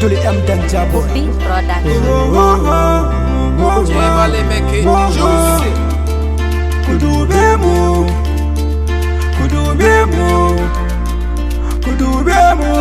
Abdul M Danja boy. Beat production. Jevale make it juicy. Kudube mu, kudube mu, kudube mu,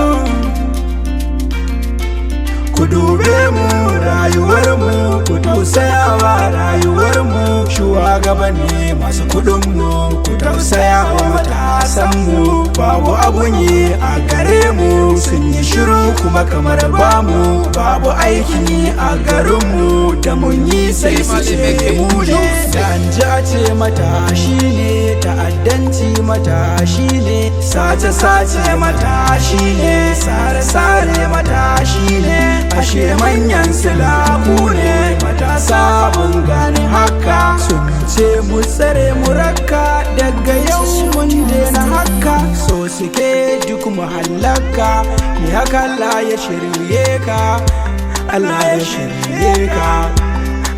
kudube mu, rayuwar mu, ku tausayawa rayuwar mu, shugabanni masu kudin mu, ku tausayawa matasan mu, babu abun yi a gare mu, sun yi shiru kuma kamar bamu, babu aikin yi a garin mu, da mun yi sai su ce mu ne. Danja ce matashi ne, ta'addanci matashi ne, sace-sace matashi ne, sare-sare matashi ne, ashe manyan silamu ne, matasa mun gane haka, sun ce mu tsare mu raka, daga yau mun daina haka, so suke duk mu hallaka, ni haka Allah ya shirye ka, Allah ya shirye ka,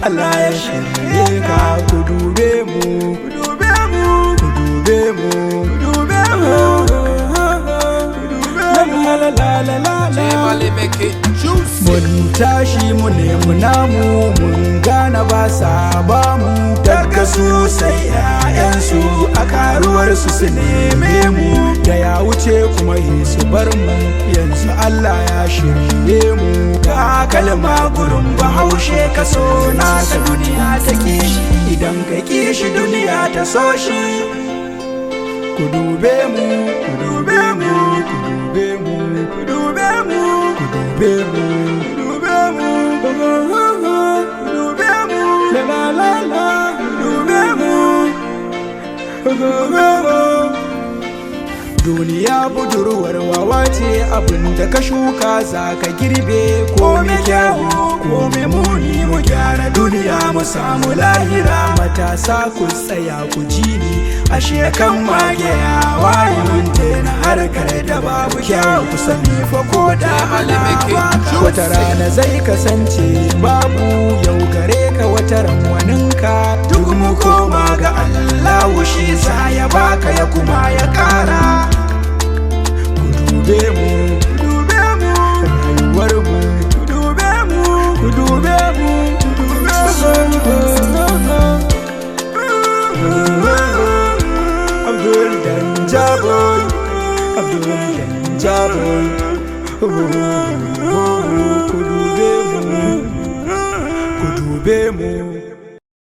Allah ya shirye ka. Ku dube mu, ku dube mu, ku dube mu, ku dube mu, la la la la la. Jevale make it juicy. Mun tashi mu nemi namu, mun gane ba sa ba mu, daga su sai 'ya'yansu a karuwarsu su neme mu, da ya wuce kuma su bar mu, yanzu Allah ya shirye mu. Ga kalma gurin bahaushe ka so nasa duniya ta kishi, idan ka kishi duniya ta so shi. Ku dube mu, ku dube mu, ku dube mu, ku dube mu, ku dube mu, ku dube mu, ku dube mu, la la la la, ku dube mu, ku dube mu. Duniya budurwar wawa ce, abin da ka shuka za ka girbe, ko me kyawu ko me muni, mu gyara duniya mu samu lahira. Matasa ku tsaya ku ji ni, ashe kan mage ya waye, mun daina harkar da babu kyawu, ku sani fa ko da alama wata rana zai kasance babu, yau gare ka wata ranwaninka, duk mu koma ga Allah, shi sa ya baka ya kuma ya kara. Kudube mu, kudube mu, rayuwar mu, kudube mu, kudube mu, kudube mu. Abdul Danja boy, Abdul Danja boy. Kudube mu, kudube mu.